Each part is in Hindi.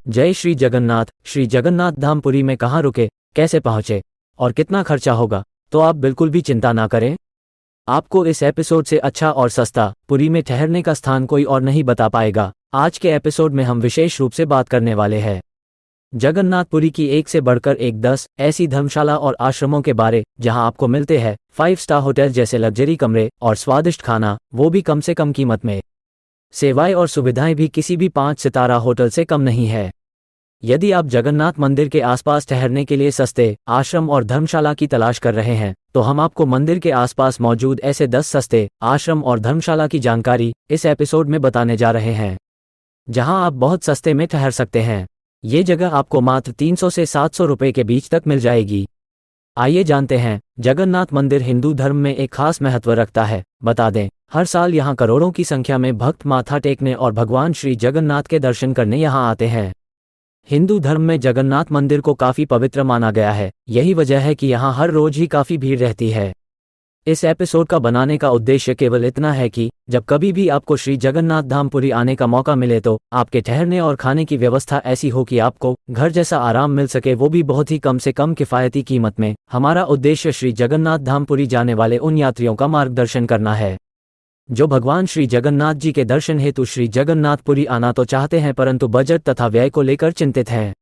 जय श्री जगन्नाथ। श्री जगन्नाथ धाम पुरी में कहाँ रुके, कैसे पहुँचे और कितना खर्चा होगा, तो आप बिल्कुल भी चिंता ना करें। आपको इस एपिसोड से अच्छा और सस्ता पुरी में ठहरने का स्थान कोई और नहीं बता पाएगा। आज के एपिसोड में हम विशेष रूप से बात करने वाले हैं जगन्नाथपुरी की एक से बढ़कर एक 10 ऐसी धर्मशाला और आश्रमों के बारे, जहां आपको मिलते हैं 5 स्टार होटल जैसे लग्जरी कमरे और स्वादिष्ट खाना, वो भी कम से कम कीमत में। सेवाएं और सुविधाएं भी किसी भी 5 सितारा होटल से कम नहीं है। यदि आप जगन्नाथ मंदिर के आसपास ठहरने के लिए सस्ते आश्रम और धर्मशाला की तलाश कर रहे हैं, तो हम आपको मंदिर के आसपास मौजूद ऐसे 10 सस्ते आश्रम और धर्मशाला की जानकारी इस एपिसोड में बताने जा रहे हैं, जहां आप बहुत सस्ते में ठहर सकते हैं। ये जगह आपको मात्र 300 से 700 रुपए के बीच तक मिल जाएगी। आइए जानते हैं, जगन्नाथ मंदिर हिंदू धर्म में एक खास महत्व रखता है। बता दें, हर साल यहाँ करोड़ों की संख्या में भक्त माथा टेकने और भगवान श्री जगन्नाथ के दर्शन करने यहाँ आते हैं। हिंदू धर्म में जगन्नाथ मंदिर को काफी पवित्र माना गया है। यही वजह है कि यहाँ हर रोज ही काफी भीड़ रहती है। इस एपिसोड का बनाने का उद्देश्य केवल इतना है कि जब कभी भी आपको श्री जगन्नाथ धाम पुरी आने का मौका मिले तो आपके ठहरने और खाने की व्यवस्था ऐसी हो कि आपको घर जैसा आराम मिल सके, वो भी बहुत ही कम से कम किफ़ायती कीमत में। हमारा उद्देश्य श्री जगन्नाथ धाम पुरी जाने वाले उन यात्रियों का मार्गदर्शन करना है जो भगवान श्री जगन्नाथ जी के दर्शन हेतु श्री जगन्नाथपुरी आना तो चाहते हैं, परंतु बजट तथा व्यय को लेकर चिंतित हैं।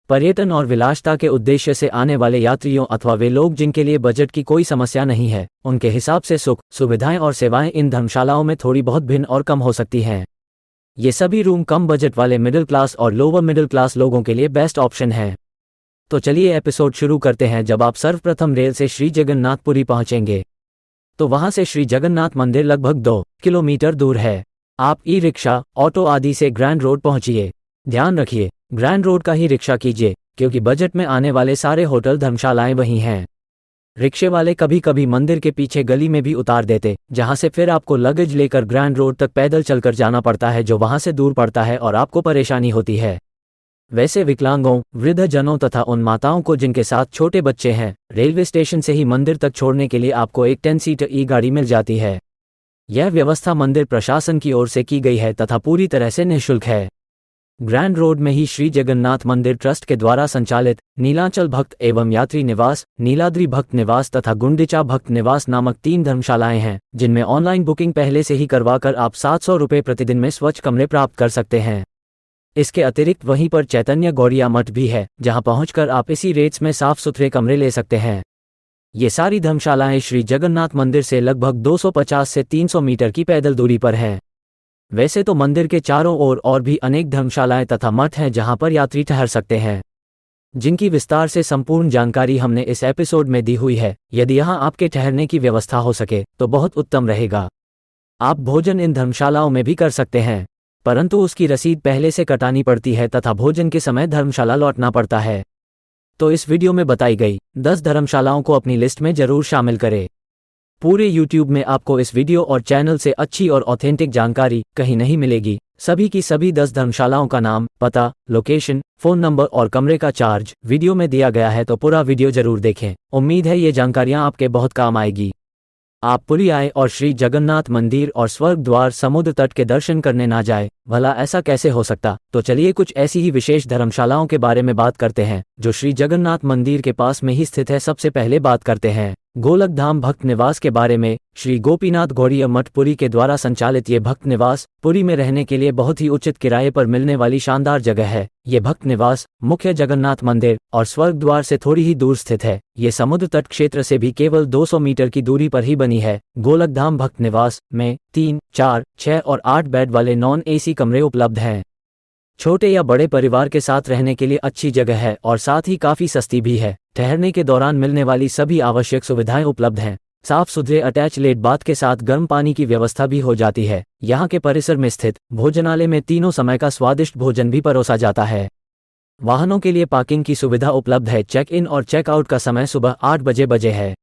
पर्यटन और विलासिता के उद्देश्य से आने वाले यात्रियों अथवा वे लोग जिनके लिए बजट की कोई समस्या नहीं है, उनके हिसाब से सुख, सुविधाएं और सेवाएं इन धर्मशालाओं में थोड़ी बहुत भिन्न और कम हो सकती हैं। ये सभी रूम कम बजट वाले मिडिल क्लास और लोअर मिडिल क्लास लोगों के लिए बेस्ट ऑप्शन है। तो चलिए एपिसोड शुरू करते हैं। जब आप सर्वप्रथम रेल से श्री जगन्नाथपुरी पहुंचेंगे तो वहां से श्री जगन्नाथ मंदिर लगभग 2 किलोमीटर दूर है। आप ई रिक्शा, ऑटो आदि से ग्रैंड रोड पहुंचिए। ध्यान रखिए, ग्रैंड रोड का ही रिक्शा कीजिए, क्योंकि बजट में आने वाले सारे होटल धर्मशालाएं वहीं हैं। रिक्शे वाले कभी कभी मंदिर के पीछे गली में भी उतार देते, जहां से फिर आपको लगेज लेकर ग्रैंड रोड तक पैदल चलकर जाना पड़ता है, जो वहां से दूर पड़ता है और आपको परेशानी होती है। वैसे विकलांगों, वृद्ध जनों तथा उन माताओं को जिनके साथ छोटे बच्चे हैं, रेलवे स्टेशन से ही मंदिर तक छोड़ने के लिए आपको एक 10 सीटर ई गाड़ी मिल जाती है। यह व्यवस्था मंदिर प्रशासन की ओर से की गई है तथा पूरी तरह से निःशुल्क है। ग्रैंड रोड में ही श्री जगन्नाथ मंदिर ट्रस्ट के द्वारा संचालित नीलांचल भक्त एवं यात्री निवास, नीलाद्री भक्त निवास तथा गुंडिचा भक्त निवास नामक 3 धर्मशालाएं हैं, जिनमें ऑनलाइन बुकिंग पहले से ही करवाकर आप 700 रुपये प्रतिदिन में स्वच्छ कमरे प्राप्त कर सकते हैं। इसके अतिरिक्त वहीं पर चैतन्य गौड़िया मठ भी है, जहां पहुंचकर आप इसी रेट्स में साफ सुथरे कमरे ले सकते हैं। ये सारी धर्मशालाएं श्री जगन्नाथ मंदिर से लगभग 250 से 300 मीटर की पैदल दूरी पर हैं। वैसे तो मंदिर के चारों ओर और भी अनेक धर्मशालाएं तथा मठ हैं जहां पर यात्री ठहर सकते हैं, जिनकी विस्तार से संपूर्ण जानकारी हमने इस एपिसोड में दी हुई है। यदि यहां आपके ठहरने की व्यवस्था हो सके तो बहुत उत्तम रहेगा। आप भोजन इन धर्मशालाओं में भी कर सकते हैं, परंतु उसकी रसीद पहले से कटानी पड़ती है तथा भोजन के समय धर्मशाला लौटना पड़ता है। तो इस वीडियो में बताई गई 10 धर्मशालाओं को अपनी लिस्ट में जरूर शामिल करें। पूरे YouTube में आपको इस वीडियो और चैनल से अच्छी और ऑथेंटिक जानकारी कहीं नहीं मिलेगी। सभी की सभी 10 धर्मशालाओं का नाम, पता, लोकेशन, फ़ोन नंबर और कमरे का चार्ज वीडियो में दिया गया है, तो पूरा वीडियो जरूर देखें। उम्मीद है ये जानकारियाँ आपके बहुत काम आएगी। आप पुरी आए और श्री जगन्नाथ मंदिर और स्वर्ग द्वार समुद्र तट के दर्शन करने ना जाए, भला ऐसा कैसे हो सकता। तो चलिए कुछ ऐसी ही विशेष धर्मशालाओं के बारे में बात करते हैं जो श्री जगन्नाथ मंदिर के पास में ही स्थित है। सबसे पहले बात करते हैं गोलक धाम भक्त निवास के बारे में। श्री गोपीनाथ गौड़िया मठ पुरी के द्वारा संचालित ये भक्त निवास पुरी में रहने के लिए बहुत ही उचित किराए पर मिलने वाली शानदार जगह है। ये भक्त निवास मुख्य जगन्नाथ मंदिर और स्वर्ग द्वार से थोड़ी ही दूर स्थित है। ये समुद्र तट क्षेत्र से भी केवल 200 मीटर की दूरी पर ही बनी है। गोलक धाम भक्त निवास में 3, 4, 6 और 8 बेड वाले नॉन AC कमरे उपलब्ध हैं। छोटे या बड़े परिवार के साथ रहने के लिए अच्छी जगह है और साथ ही काफी सस्ती भी है। ठहरने के दौरान मिलने वाली सभी आवश्यक सुविधाएं उपलब्ध हैं। साफ सुथरे अटैच लेट बाथ के साथ गर्म पानी की व्यवस्था भी हो जाती है। यहाँ के परिसर में स्थित भोजनालय में तीनों समय का स्वादिष्ट भोजन भी परोसा जाता है। वाहनों के लिए पार्किंग की सुविधा उपलब्ध है। चेक इन और चेकआउट का समय सुबह 8 बजे है।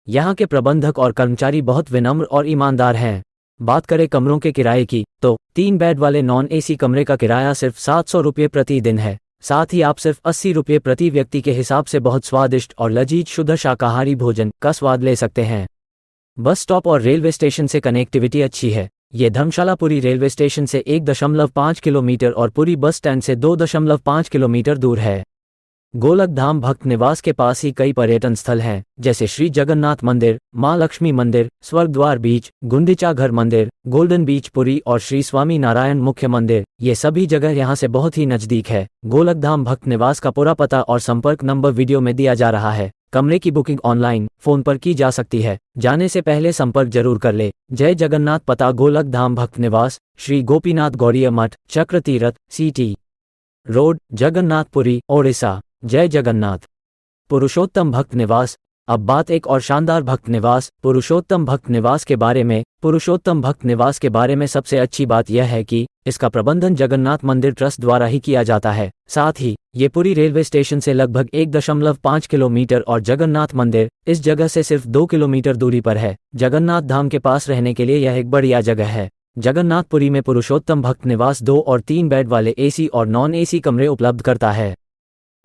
यहाँ के प्रबंधक और कर्मचारी बहुत विनम्र और ईमानदार हैं। बात करें कमरों के किराए की, तो 3 बेड वाले नॉन AC कमरे का किराया सिर्फ 700 रुपये प्रतिदिन है। साथ ही आप सिर्फ 80 रुपये प्रति व्यक्ति के हिसाब से बहुत स्वादिष्ट और लजीज शुद्ध शाकाहारी भोजन का स्वाद ले सकते हैं। बस स्टॉप और रेलवे स्टेशन से कनेक्टिविटी अच्छी है। ये धर्मशाला पुरी रेलवे स्टेशन से 1.5 किलोमीटर और पुरी बस स्टैंड से 2.5 किलोमीटर दूर है। गोलक धाम भक्त निवास के पास ही कई पर्यटन स्थल हैं, जैसे श्री जगन्नाथ मंदिर, मां लक्ष्मी मंदिर, स्वर्गद्वार बीच, गुंडीचा घर मंदिर, गोल्डन बीच पुरी और श्री स्वामी नारायण मुख्य मंदिर। ये सभी जगह यहाँ से बहुत ही नजदीक है। गोलक धाम भक्त निवास का पूरा पता और संपर्क नंबर वीडियो में दिया जा रहा है। कमरे की बुकिंग ऑनलाइन फोन पर की जा सकती है। जाने से पहले संपर्क जरूर कर ले। जय जगन्नाथ। पता गोलक धाम भक्त निवास, श्री गोपीनाथ गौड़ीय मठ, चक्र तीर्थ, सीटी रोड, जगन्नाथपुरी, ओडिशा। जय जगन्नाथ। पुरुषोत्तम भक्त निवास। अब बात एक और शानदार भक्त निवास पुरुषोत्तम भक्त निवास के बारे में। पुरुषोत्तम भक्त निवास के बारे में सबसे अच्छी बात यह है कि इसका प्रबंधन जगन्नाथ मंदिर ट्रस्ट द्वारा ही किया जाता है। साथ ही ये पुरी रेलवे स्टेशन से लगभग 1.5 किलोमीटर और जगन्नाथ मंदिर इस जगह से सिर्फ 2 किलोमीटर दूरी पर है। जगन्नाथ धाम के पास रहने के लिए यह एक बढ़िया जगह है। जगन्नाथपुरी में पुरुषोत्तम भक्त निवास 2 और 3 बेड वाले एसी और नॉन एसी कमरे उपलब्ध करता है।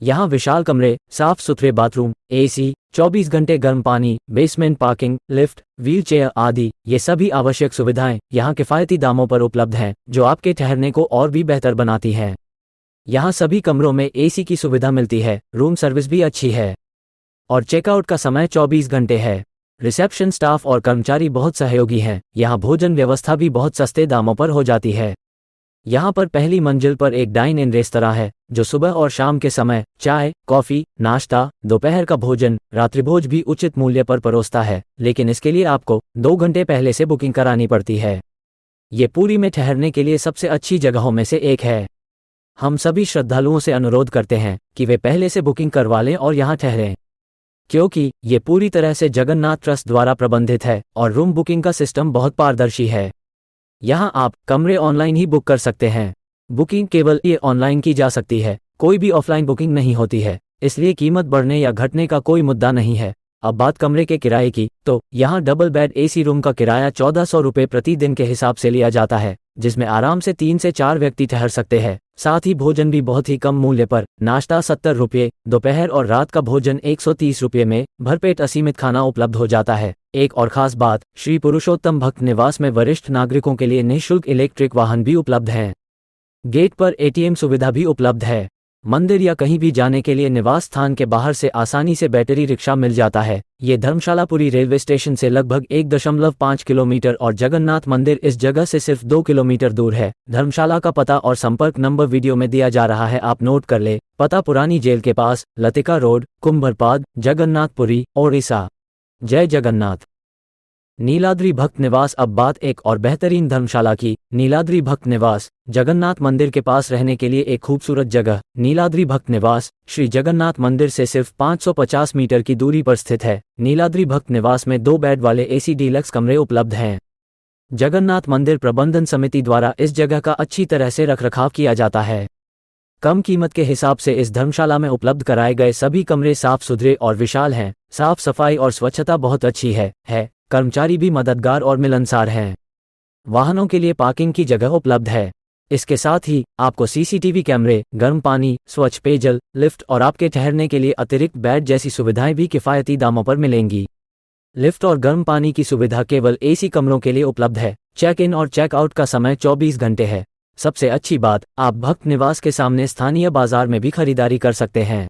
यहाँ विशाल कमरे, साफ सुथरे बाथरूम, एसी, 24 घंटे गर्म पानी, बेसमेंट पार्किंग, लिफ्ट, व्हीलचेयर आदि ये सभी आवश्यक सुविधाएं यहाँ किफायती दामों पर उपलब्ध हैं, जो आपके ठहरने को और भी बेहतर बनाती हैं। यहाँ सभी कमरों में एसी की सुविधा मिलती है। रूम सर्विस भी अच्छी है और चेकआउट का समय 24 घंटे है। रिसेप्शन स्टाफ और कर्मचारी बहुत सहयोगी हैं। यहाँ भोजन व्यवस्था भी बहुत सस्ते दामों पर हो जाती है। यहाँ पर पहली मंजिल पर एक डाइन इन रेस्तरां है, जो सुबह और शाम के समय चाय, कॉफी, नाश्ता, दोपहर का भोजन, रात्रिभोज भी उचित मूल्य पर परोसता है, लेकिन इसके लिए आपको 2 घंटे पहले से बुकिंग करानी पड़ती है। ये पुरी में ठहरने के लिए सबसे अच्छी जगहों में से एक है। हम सभी श्रद्धालुओं से अनुरोध करते हैं कि वे पहले से बुकिंग करवा लें और यहाँ ठहरें, क्योंकि ये पूरी तरह से जगन्नाथ ट्रस्ट द्वारा प्रबंधित है और रूम बुकिंग का सिस्टम बहुत पारदर्शी है। यहाँ आप कमरे ऑनलाइन ही बुक कर सकते हैं। बुकिंग केवल ये ऑनलाइन की जा सकती है, कोई भी ऑफलाइन बुकिंग नहीं होती है, इसलिए कीमत बढ़ने या घटने का कोई मुद्दा नहीं है। अब बात कमरे के किराए की, तो यहाँ डबल बेड एसी रूम का किराया 1400 रुपये प्रति दिन के हिसाब से लिया जाता है, जिसमें आराम से 3 से 4 व्यक्ति ठहर सकते हैं। साथ ही भोजन भी बहुत ही कम मूल्य पर, नाश्ता 70 रुपये, दोपहर और रात का भोजन 130 रुपये में भरपेट असीमित खाना उपलब्ध हो जाता है। एक और खास बात, श्री पुरुषोत्तम भक्त निवास में वरिष्ठ नागरिकों के लिए निःशुल्क इलेक्ट्रिक वाहन भी उपलब्ध हैं। गेट पर एटीएम सुविधा भी उपलब्ध है। मंदिर या कहीं भी जाने के लिए निवास स्थान के बाहर से आसानी से बैटरी रिक्शा मिल जाता है। ये धर्मशालापुरी रेलवे स्टेशन से लगभग 1.5 किलोमीटर और जगन्नाथ मंदिर इस जगह से सिर्फ 2 किलोमीटर दूर है। धर्मशाला का पता और संपर्क नंबर वीडियो में दिया जा रहा है, आप नोट कर ले। पता पुरानी जेल के पास, लतिका रोड, कुंभरपाद, जगन्नाथपुरी, ओडिशा। जय जगन्नाथ। नीलाद्री भक्त निवास। अब बात एक और बेहतरीन धर्मशाला की। नीलाद्री भक्त निवास जगन्नाथ मंदिर के पास रहने के लिए एक खूबसूरत जगह। नीलाद्री भक्त निवास श्री जगन्नाथ मंदिर से सिर्फ 550 मीटर की दूरी पर स्थित है। नीलाद्री भक्त निवास में 2 बेड वाले एसी डीलक्स कमरे उपलब्ध हैं। जगन्नाथ मंदिर प्रबंधन समिति द्वारा इस जगह का अच्छी तरह से रखरखाव किया जाता है। कम कीमत के हिसाब से इस धर्मशाला में उपलब्ध कराए गए सभी कमरे साफ सुथरे और विशाल हैं। साफ सफाई और स्वच्छता बहुत अच्छी है। कर्मचारी भी मददगार और मिलनसार हैं। वाहनों के लिए पार्किंग की जगह उपलब्ध है। इसके साथ ही आपको सीसीटीवी कैमरे, गर्म पानी, स्वच्छ पेयजल, लिफ्ट और आपके ठहरने के लिए अतिरिक्त बेड जैसी सुविधाएं भी किफायती दामों पर मिलेंगी। लिफ्ट और गर्म पानी की सुविधा केवल एसी कमरों के लिए उपलब्ध है। चेक इन और चेक आउट का समय 24 घंटे है। सबसे अच्छी बात, आप भक्त निवास के सामने स्थानीय बाजार में भी खरीदारी कर सकते हैं।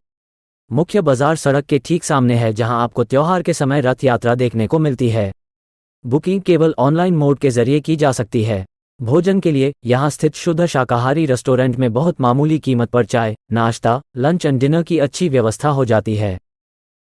मुख्य बाजार सड़क के ठीक सामने है, जहां आपको त्योहार के समय रथ यात्रा देखने को मिलती है। बुकिंग केवल ऑनलाइन मोड के जरिए की जा सकती है। भोजन के लिए यहां स्थित शुद्ध शाकाहारी रेस्टोरेंट में बहुत मामूली कीमत पर चाय, नाश्ता, लंच एंड डिनर की अच्छी व्यवस्था हो जाती है।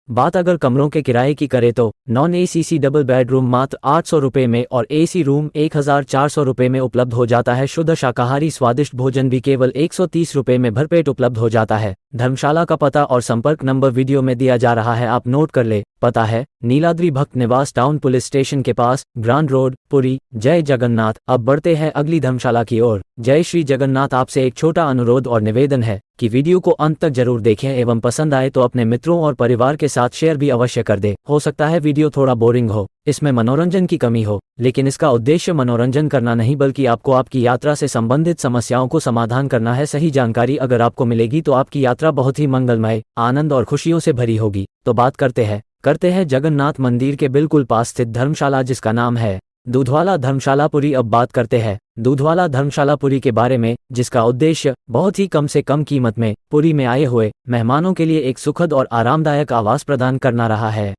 बात अगर कमरों के किराए की करें तो नॉन एसी डबल बेडरूम मात्र 800 रुपये में और एसी रूम 1400 रुपये में उपलब्ध हो जाता है। शुद्ध शाकाहारी स्वादिष्ट भोजन भी केवल 130 रुपये में भरपेट उपलब्ध हो जाता है। धर्मशाला का पता और संपर्क नंबर वीडियो में दिया जा रहा है, आप नोट कर ले। पता है नीलाद्री भक्त निवास, टाउन पुलिस स्टेशन के पास, ग्रांड रोड, पुरी। जय जगन्नाथ। अब बढ़ते हैं अगली धर्मशाला की ओर। जय श्री जगन्नाथ। आपसे एक छोटा अनुरोध और निवेदन है कि वीडियो को अंत तक जरूर देखें एवं पसंद आए तो अपने मित्रों और परिवार के साथ शेयर भी अवश्य कर दे। हो सकता है वीडियो थोड़ा बोरिंग हो, इसमें मनोरंजन की कमी हो, लेकिन इसका उद्देश्य मनोरंजन करना नहीं बल्कि आपको आपकी यात्रा से संबंधित समस्याओं को समाधान करना है। सही जानकारी अगर आपको मिलेगी तो आपकी यात्रा बहुत ही मंगलमय, आनंद और खुशियों से भरी होगी। तो बात करते हैं जगन्नाथ मंदिर के बिल्कुल पास स्थित धर्मशाला, जिसका नाम है दूधवाला धर्मशालापुरी। अब बात करते हैं दूधवाला धर्मशालापुरी के बारे में, जिसका उद्देश्य बहुत ही कम से कम कीमत में पुरी में आए हुए मेहमानों के लिए एक सुखद और आरामदायक आवास प्रदान करना रहा है।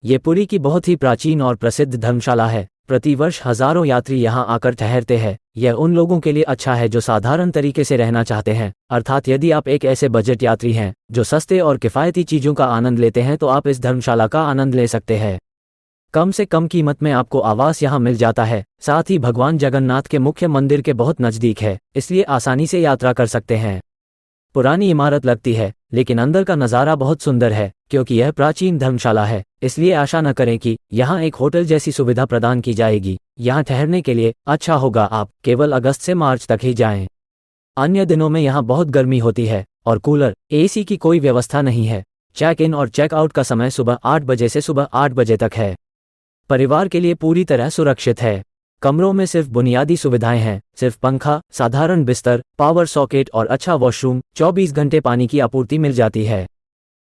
ये पुरी की बहुत ही प्राचीन और प्रसिद्ध धर्मशाला है। प्रतिवर्ष हजारों यात्री यहाँ आकर ठहरते हैं। यह उन लोगों के लिए अच्छा है जो साधारण तरीके से रहना चाहते हैं, अर्थात यदि आप एक ऐसे बजट यात्री हैं जो सस्ते और किफ़ायती चीज़ों का आनंद लेते हैं तो आप इस धर्मशाला का आनंद ले सकते हैं। कम से कम कीमत में आपको आवास यहाँ मिल जाता है, साथ ही भगवान जगन्नाथ के मुख्य मंदिर के बहुत नज़दीक है, इसलिए आसानी से यात्रा कर सकते हैं। पुरानी इमारत लगती है, लेकिन अंदर का नज़ारा बहुत सुंदर है। क्योंकि यह प्राचीन धर्मशाला है, इसलिए आशा न करें कि यहाँ एक होटल जैसी सुविधा प्रदान की जाएगी। यहाँ ठहरने के लिए अच्छा होगा आप केवल अगस्त से मार्च तक ही जाएं। अन्य दिनों में यहाँ बहुत गर्मी होती है और कूलर, एसी की कोई व्यवस्था नहीं है। चेक इन और चेक आउट का समय सुबह 8 बजे से सुबह 8 बजे तक है। परिवार के लिए पूरी तरह सुरक्षित है। कमरों में सिर्फ बुनियादी सुविधाएं हैं, सिर्फ पंखा, साधारण बिस्तर, पावर सॉकेट और अच्छा वॉशरूम। 24 घंटे पानी की आपूर्ति मिल जाती है।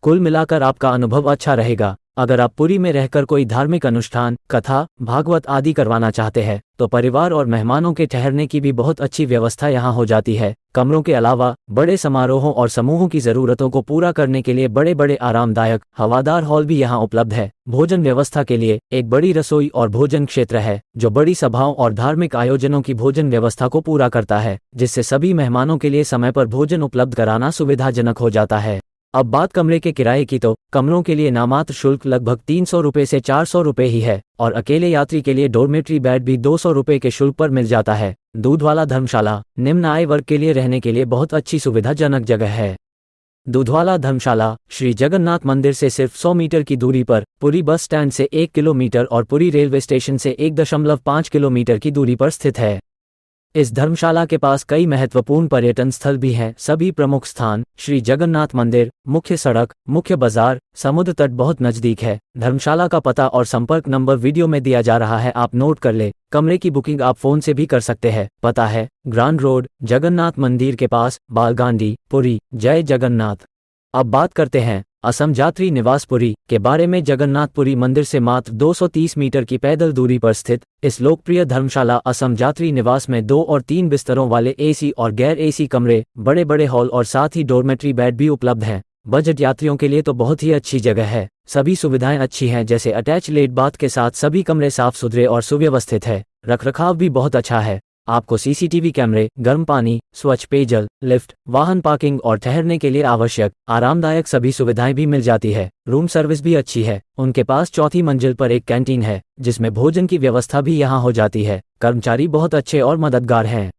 कुल मिलाकर आपका अनुभव अच्छा रहेगा। अगर आप पुरी में रहकर कोई धार्मिक अनुष्ठान, कथा, भागवत आदि करवाना चाहते हैं तो परिवार और मेहमानों के ठहरने की भी बहुत अच्छी व्यवस्था यहाँ हो जाती है। कमरों के अलावा बड़े समारोहों और समूहों की ज़रूरतों को पूरा करने के लिए बड़े बड़े आरामदायक हवादार हॉल भी यहाँ उपलब्ध है। भोजन व्यवस्था के लिए एक बड़ी रसोई और भोजन क्षेत्र है जो बड़ी सभाओं और धार्मिक आयोजनों की भोजन व्यवस्था को पूरा करता है, जिससे सभी मेहमानों के लिए समय पर भोजन उपलब्ध कराना सुविधाजनक हो जाता है। अब बात कमरे के किराए की, तो कमरों के लिए नामात्र शुल्क लगभग 300 रुपये से 400 रुपये ही है और अकेले यात्री के लिए डॉर्मेट्री बेड भी 200 रुपये के शुल्क पर मिल जाता है। दूधवाला धर्मशाला निम्न आय वर्ग के लिए रहने के लिए बहुत अच्छी सुविधाजनक जगह है। दूधवाला धर्मशाला श्री जगन्नाथ मंदिर से सिर्फ 100 मीटर की दूरी पर, पुरी बस स्टैंड से 1 किलोमीटर और पुरी रेलवे स्टेशन से 1.5 किलोमीटर की दूरी पर स्थित है। इस धर्मशाला के पास कई महत्वपूर्ण पर्यटन स्थल भी हैं। सभी प्रमुख स्थान श्री जगन्नाथ मंदिर, मुख्य सड़क, मुख्य बाजार, समुद्र तट बहुत नज़दीक है। धर्मशाला का पता और संपर्क नंबर वीडियो में दिया जा रहा है, आप नोट कर ले। कमरे की बुकिंग आप फ़ोन से भी कर सकते हैं। पता है ग्रांड रोड, जगन्नाथ मंदिर के पास, बालगांडी, पुरी। जय जगन्नाथ। अब बात करते हैं असम यात्री निवास पुरी के बारे में। जगन्नाथपुरी मंदिर से मात्र 230 मीटर की पैदल दूरी पर स्थित इस लोकप्रिय धर्मशाला असम यात्री निवास में 2 और 3 बिस्तरों वाले एसी और गैर एसी कमरे, बड़े बड़े हॉल और साथ ही डॉर्मेट्री बेड भी उपलब्ध हैं। बजट यात्रियों के लिए तो बहुत ही अच्छी जगह है। सभी सुविधाएं अच्छी हैं, जैसे अटैच लेट बाथ के साथ सभी कमरे साफ सुथरे और सुव्यवस्थित है। रखरखाव भी बहुत अच्छा है। आपको सीसीटीवी कैमरे, गर्म पानी, स्वच्छ पेयजल, लिफ्ट, वाहन पार्किंग और ठहरने के लिए आवश्यक आरामदायक सभी सुविधाएं भी मिल जाती है। रूम सर्विस भी अच्छी है। उनके पास 4थी मंजिल पर एक कैंटीन है जिसमें भोजन की व्यवस्था भी यहाँ हो जाती है। कर्मचारी बहुत अच्छे और मददगार हैं।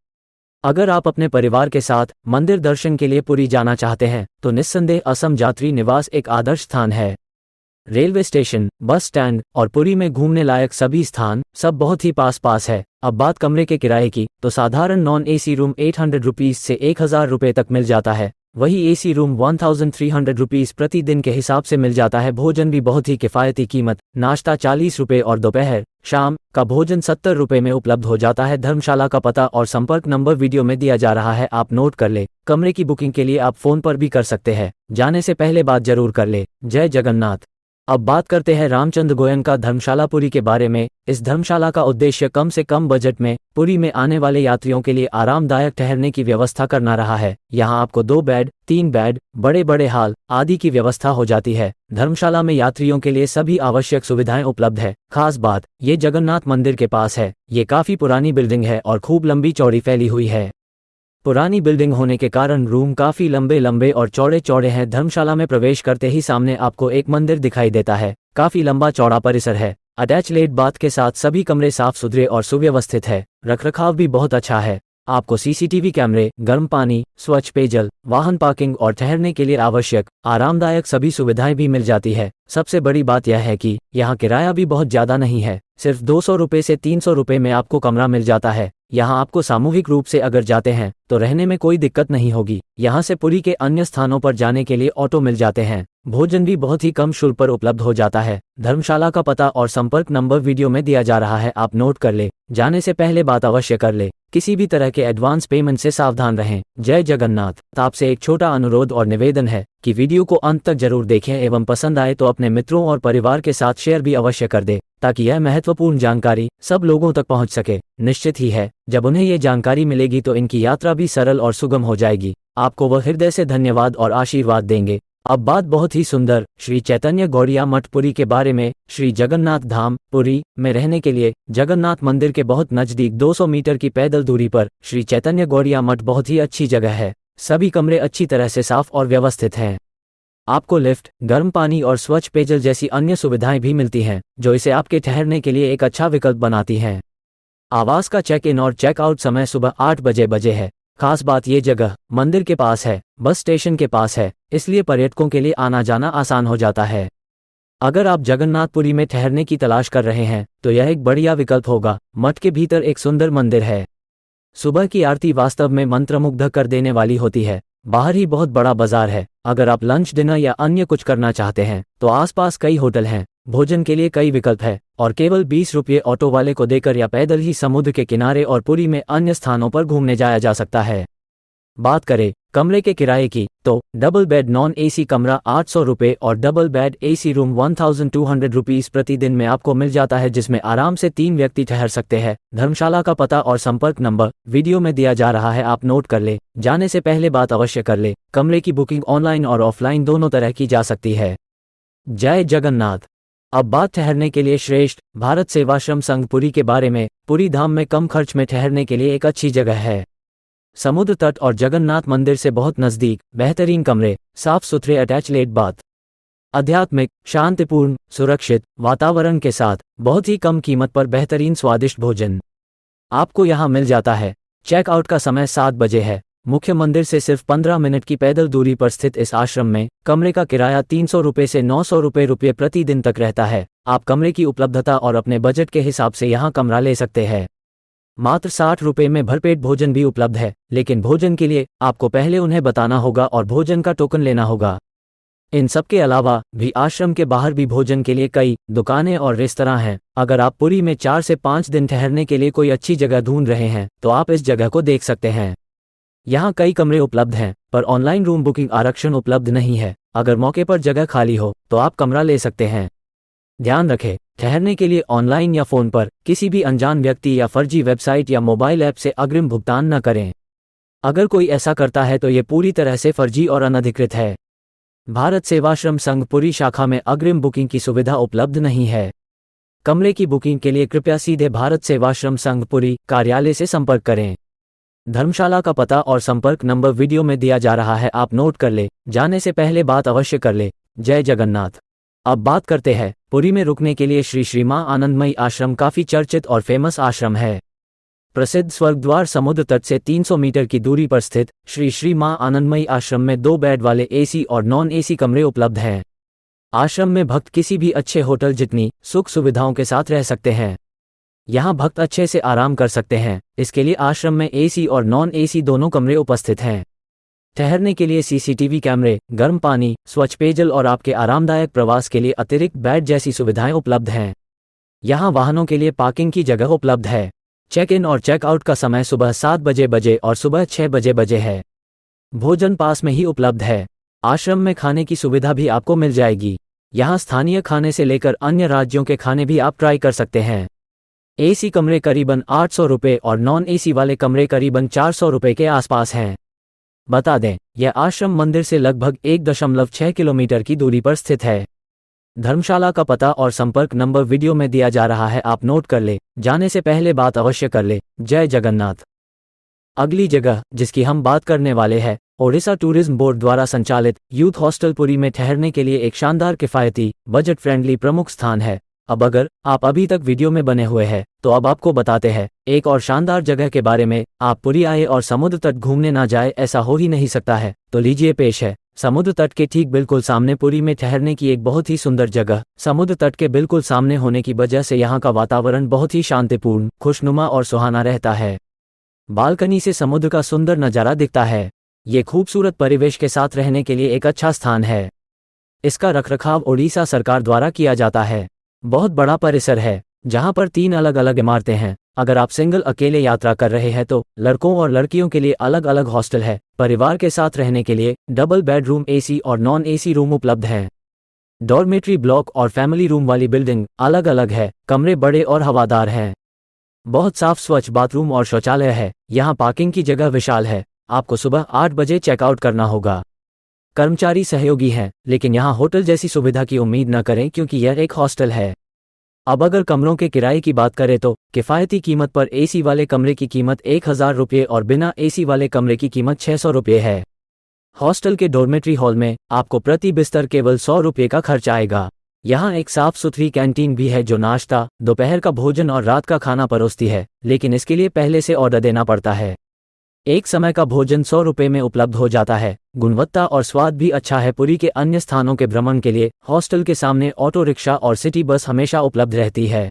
अगर आप अपने परिवार के साथ मंदिर दर्शन के लिए पुरी जाना चाहते हैं तो निस्संदेह असम यात्री निवास एक आदर्श स्थान है। रेलवे स्टेशन, बस स्टैंड और पुरी में घूमने लायक सभी स्थान सब बहुत ही पास है। अब बात कमरे के किराए की, तो साधारण नॉन एसी रूम 800 रुपीज़ से 1000 रुपये तक मिल जाता है। वही एसी रूम 1300 रुपीज़ प्रतिदिन के हिसाब से मिल जाता है। भोजन भी बहुत ही किफ़ायती कीमत, नाश्ता 40 रुपये और दोपहर शाम का भोजन 70 रुपये में उपलब्ध हो जाता है। धर्मशाला का पता और संपर्क नंबर वीडियो में दिया जा रहा है, आप नोट कर ले। कमरे की बुकिंग के लिए आप फ़ोन पर भी कर सकते हैं, जाने से पहले बात जरूर कर ले। जय जगन्नाथ। अब बात करते हैं रामचंद्र गोयनका धर्मशाला पुरी के बारे में। इस धर्मशाला का उद्देश्य कम से कम बजट में पुरी में आने वाले यात्रियों के लिए आरामदायक ठहरने की व्यवस्था करना रहा है। यहाँ आपको 2 बेड, 3 बेड, बड़े बड़े हॉल आदि की व्यवस्था हो जाती है। धर्मशाला में यात्रियों के लिए सभी आवश्यक सुविधाएं उपलब्ध है। खास बात, ये जगन्नाथ मंदिर के पास है। ये काफी पुरानी बिल्डिंग है और खूब लंबी चौड़ी फैली हुई है। पुरानी बिल्डिंग होने के कारण रूम काफी लंबे लंबे और चौड़े चौड़े हैं। धर्मशाला में प्रवेश करते ही सामने आपको एक मंदिर दिखाई देता है। काफी लंबा चौड़ा परिसर है। अटैच लेट बाथ के साथ सभी कमरे साफ सुथरे और सुव्यवस्थित है। रखरखाव भी बहुत अच्छा है। आपको सीसीटीवी कैमरे, गर्म पानी, स्वच्छ पेयजल, वाहन पार्किंग और ठहरने के लिए आवश्यक आरामदायक सभी सुविधाएं भी मिल जाती है। सबसे बड़ी बात यह है कि यहाँ किराया भी बहुत ज्यादा नहीं है। सिर्फ 200 रुपये से 300 रुपये में आपको कमरा मिल जाता है। यहाँ आपको सामूहिक रूप से अगर जाते हैं तो रहने में कोई दिक्कत नहीं होगी। यहाँ से पुरी के अन्य स्थानों पर जाने के लिए ऑटो मिल जाते हैं। भोजन भी बहुत ही कम शुल्क पर उपलब्ध हो जाता है। धर्मशाला का पता और संपर्क नंबर वीडियो में दिया जा रहा है, आप नोट कर ले। जाने से पहले बात अवश्य कर ले। किसी भी तरह के एडवांस पेमेंट से सावधान रहें। जय जगन्नाथ। आपसे एक छोटा अनुरोध और निवेदन है कि वीडियो को अंत तक जरूर देखें एवं पसंद आए तो अपने मित्रों और परिवार के साथ शेयर भी अवश्य कर दे, ताकि यह महत्वपूर्ण जानकारी सब लोगों तक पहुंच सके। निश्चित ही है, जब उन्हें ये जानकारी मिलेगी तो इनकी यात्रा भी सरल और सुगम हो जाएगी। आपको वह हृदय से धन्यवाद और आशीर्वाद देंगे। अब बात बहुत ही सुंदर श्री चैतन्य गौड़िया मठ पुरी के बारे में। श्री जगन्नाथ धाम पुरी में रहने के लिए जगन्नाथ मंदिर के बहुत नजदीक 200 मीटर की पैदल दूरी पर श्री चैतन्य गौड़िया मठ बहुत ही अच्छी जगह है। सभी कमरे अच्छी तरह से साफ और व्यवस्थित हैं। आपको लिफ्ट, गर्म पानी और स्वच्छ पेयजल जैसी अन्य सुविधाएं भी मिलती हैं, जो इसे आपके ठहरने के लिए एक अच्छा विकल्प बनाती हैं। आवास का चेक इन और चेक आउट समय सुबह 8 बजे है। खास बात ये जगह मंदिर के पास है, बस स्टेशन के पास है, इसलिए पर्यटकों के लिए आना जाना आसान हो जाता है। अगर आप जगन्नाथपुरी में ठहरने की तलाश कर रहे हैं तो यह एक बढ़िया विकल्प होगा। मठ के भीतर एक सुंदर मंदिर है। सुबह की आरती वास्तव में मंत्रमुग्ध कर देने वाली होती है। बाहर ही बहुत बड़ा बाजार है। अगर आप लंच, डिनर या अन्य कुछ करना चाहते हैं तो आसपास कई होटल हैं। भोजन के लिए कई विकल्प है और केवल 20 रुपये ऑटो वाले को देकर या पैदल ही समुद्र के किनारे और पुरी में अन्य स्थानों पर घूमने जाया जा सकता है। बात करें कमरे के किराए की तो डबल बेड नॉन एसी कमरा 800 रुपये और double bed AC room 1200 rupees प्रतिदिन में आपको मिल जाता है, जिसमें आराम से 3 व्यक्ति ठहर सकते हैं। धर्मशाला का पता और संपर्क नंबर वीडियो में दिया जा रहा है, आप नोट कर ले। जाने से पहले बात अवश्य कर ले। कमरे की बुकिंग ऑनलाइन और ऑफलाइन दोनों तरह की जा सकती है। जय जगन्नाथ। अब बात ठहरने के लिए श्रेष्ठ भारत सेवाश्रम संघ पुरी के बारे में। पुरी धाम में कम खर्च में ठहरने के लिए एक अच्छी जगह है। समुद्र तट और जगन्नाथ मंदिर से बहुत नजदीक, बेहतरीन कमरे, साफ सुथरे अटैच लेट बाथ, आध्यात्मिक, शांतिपूर्ण, सुरक्षित वातावरण के साथ बहुत ही कम कीमत पर बेहतरीन स्वादिष्ट भोजन आपको यहाँ मिल जाता है। चेकआउट का समय 7 बजे है। मुख्य मंदिर से सिर्फ 15 मिनट की पैदल दूरी पर स्थित इस आश्रम में कमरे का किराया 300 रुपये से 900 रुपये प्रतिदिन तक रहता है। आप कमरे की उपलब्धता और अपने बजट के हिसाब से यहाँ कमरा ले सकते हैं। मात्र 60 रुपये में भरपेट भोजन भी उपलब्ध है, लेकिन भोजन के लिए आपको पहले उन्हें बताना होगा और भोजन का टोकन लेना होगा। इन सब के अलावा भी आश्रम के बाहर भी भोजन के लिए कई दुकानें और रेस्तरां हैं। अगर आप पुरी में 4 से 5 दिन ठहरने के लिए कोई अच्छी जगह ढूंढ रहे हैं तो आप इस जगह को देख सकते हैं। यहाँ कई कमरे उपलब्ध हैं, पर ऑनलाइन रूम बुकिंग आरक्षण उपलब्ध नहीं है। अगर मौके पर जगह खाली हो तो आप कमरा ले सकते हैं। ध्यान रखें, ठहरने के लिए ऑनलाइन या फ़ोन पर किसी भी अनजान व्यक्ति या फर्जी वेबसाइट या मोबाइल ऐप से अग्रिम भुगतान न करें। अगर कोई ऐसा करता है तो ये पूरी तरह से फर्जी और अनधिकृत है। भारत सेवाश्रम संघ पुरी शाखा में अग्रिम बुकिंग की सुविधा उपलब्ध नहीं है। कमरे की बुकिंग के लिए कृपया सीधे भारत सेवाश्रम संघ पुरी कार्यालय से संपर्क करें। धर्मशाला का पता और संपर्क नंबर वीडियो में दिया जा रहा है, आप नोट कर ले। जाने से पहले बात अवश्य कर ले। जय जगन्नाथ। अब बात करते हैं पुरी में रुकने के लिए श्री मां आनंदमयी आश्रम काफी चर्चित और फेमस आश्रम है। प्रसिद्ध स्वर्गद्वार समुद्र तट से 300 मीटर की दूरी पर स्थित श्री मां आनंदमयी आश्रम में 2 बेड वाले एसी और नॉन एसी कमरे उपलब्ध हैं। आश्रम में भक्त किसी भी अच्छे होटल जितनी सुख सुविधाओं के साथ रह सकते हैं। यहाँ भक्त अच्छे से आराम कर सकते हैं। इसके लिए आश्रम में एसी और नॉन एसी दोनों कमरे उपस्थित हैं। ठहरने के लिए सीसीटीवी कैमरे, गर्म पानी, स्वच्छ पेयजल और आपके आरामदायक प्रवास के लिए अतिरिक्त बेड जैसी सुविधाएं उपलब्ध हैं। यहाँ वाहनों के लिए पार्किंग की जगह उपलब्ध है। चेक इन और चेक आउट का समय सुबह 7 बजे और सुबह 6 बजे है। भोजन पास में ही उपलब्ध है। आश्रम में खाने की सुविधा भी आपको मिल जाएगी। यहाँ स्थानीय खाने से लेकर अन्य राज्यों के खाने भी आप ट्राई कर सकते हैं। एसी कमरे करीबन 800 रुपये और नॉन एसी वाले कमरे करीबन 400 रुपये के आसपास हैं। बता दें, यह आश्रम मंदिर से लगभग 1.6 किलोमीटर की दूरी पर स्थित है। धर्मशाला का पता और संपर्क नंबर वीडियो में दिया जा रहा है, आप नोट कर ले। जाने से पहले बात अवश्य कर ले। जय जगन्नाथ। अगली जगह जिसकी हम बात करने वाले हैं, ओडिशा टूरिज्म बोर्ड द्वारा संचालित यूथ हॉस्टल पुरी में ठहरने के लिए एक शानदार, किफायती, बजट फ्रेंडली प्रमुख स्थान है। अब अगर आप अभी तक वीडियो में बने हुए हैं तो अब आपको बताते हैं एक और शानदार जगह के बारे में। आप पुरी आए और समुद्र तट घूमने ना जाए, ऐसा हो ही नहीं सकता है। तो लीजिए पेश है समुद्र तट के ठीक बिल्कुल सामने पुरी में ठहरने की एक बहुत ही सुंदर जगह। समुद्र तट के बिल्कुल सामने होने की वजह से यहाँ का वातावरण बहुत ही शांतिपूर्ण, खुशनुमा और सुहाना रहता है। बालकनी से समुद्र का सुंदर नज़ारा दिखता है। ये खूबसूरत परिवेश के साथ रहने के लिए एक अच्छा स्थान है। इसका रखरखाव ओडिशा सरकार द्वारा किया जाता है। बहुत बड़ा परिसर है जहां पर 3 अलग अलग इमारतें हैं। अगर आप सिंगल अकेले यात्रा कर रहे हैं तो लड़कों और लड़कियों के लिए अलग अलग हॉस्टल है। परिवार के साथ रहने के लिए डबल बेडरूम एसी और नॉन एसी रूम उपलब्ध हैं। डॉर्मेट्री ब्लॉक और फैमिली रूम वाली बिल्डिंग अलग अलग है। कमरे बड़े और हवादार हैं। बहुत साफ स्वच्छ बाथरूम और शौचालय है। यहाँ पार्किंग की जगह विशाल है। आपको सुबह 8 बजे चेकआउट करना होगा। कर्मचारी सहयोगी हैं, लेकिन यहाँ होटल जैसी सुविधा की उम्मीद न करें क्योंकि यह एक हॉस्टल है। अब अगर कमरों के किराए की बात करें तो किफ़ायती कीमत पर एसी वाले कमरे की कीमत 1000 रुपये और बिना एसी वाले कमरे की कीमत 600 रुपये है। हॉस्टल के डॉर्मेट्री हॉल में आपको प्रति बिस्तर केवल 100 रुपये का खर्च आएगा। यहाँ एक साफ सुथरी कैंटीन भी है जो नाश्ता, दोपहर का भोजन और रात का खाना परोसती है, लेकिन इसके लिए पहले से ऑर्डर देना पड़ता है। एक समय का भोजन 100 रुपये में उपलब्ध हो जाता है। गुणवत्ता और स्वाद भी अच्छा है। पुरी के अन्य स्थानों के भ्रमण के लिए हॉस्टल के सामने ऑटो रिक्शा और सिटी बस हमेशा उपलब्ध रहती है।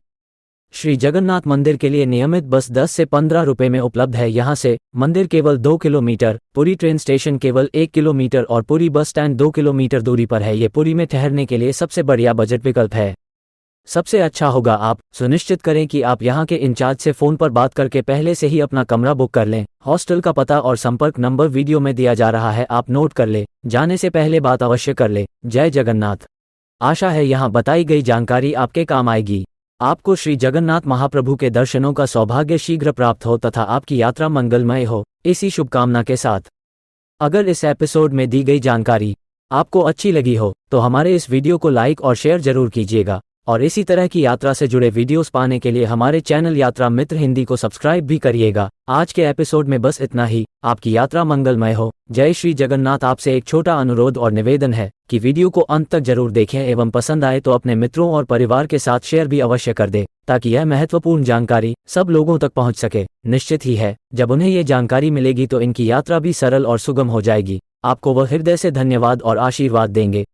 श्री जगन्नाथ मंदिर के लिए नियमित बस 10 से 15 रुपये में उपलब्ध है। यहाँ से मंदिर केवल 2 किलोमीटर, पुरी ट्रेन स्टेशन केवल 1 किलोमीटर और पुरी बस स्टैंड 2 किलोमीटर दूरी पर है। ये पुरी में ठहरने के लिए सबसे बढ़िया बजट विकल्प है। सबसे अच्छा होगा आप सुनिश्चित करें कि आप यहाँ के इंचार्ज से फ़ोन पर बात करके पहले से ही अपना कमरा बुक कर लें। हॉस्टल का पता और संपर्क नंबर वीडियो में दिया जा रहा है, आप नोट कर ले। जाने से पहले बात अवश्य कर ले। जय जगन्नाथ। आशा है यहाँ बताई गई जानकारी आपके काम आएगी। आपको श्री जगन्नाथ महाप्रभु के दर्शनों का सौभाग्य शीघ्र प्राप्त हो तथा आपकी यात्रा मंगलमय हो, इसी शुभकामना के साथ। अगर इस एपिसोड में दी गई जानकारी आपको अच्छी लगी हो तो हमारे इस वीडियो को लाइक और शेयर जरूर कीजिएगा और इसी तरह की यात्रा से जुड़े वीडियोस पाने के लिए हमारे चैनल यात्रा मित्र हिंदी को सब्सक्राइब भी करिएगा। आज के एपिसोड में बस इतना ही। आपकी यात्रा मंगलमय हो। जय श्री जगन्नाथ। आपसे एक छोटा अनुरोध और निवेदन है कि वीडियो को अंत तक जरूर देखें एवं पसंद आए तो अपने मित्रों और परिवार के साथ शेयर भी अवश्य कर दें ताकि यह महत्वपूर्ण जानकारी सब लोगों तक पहुंच सके। निश्चित ही है, जब उन्हें ये जानकारी मिलेगी तो इनकी यात्रा भी सरल और सुगम हो जाएगी। आपको वह हृदय से धन्यवाद और आशीर्वाद देंगे।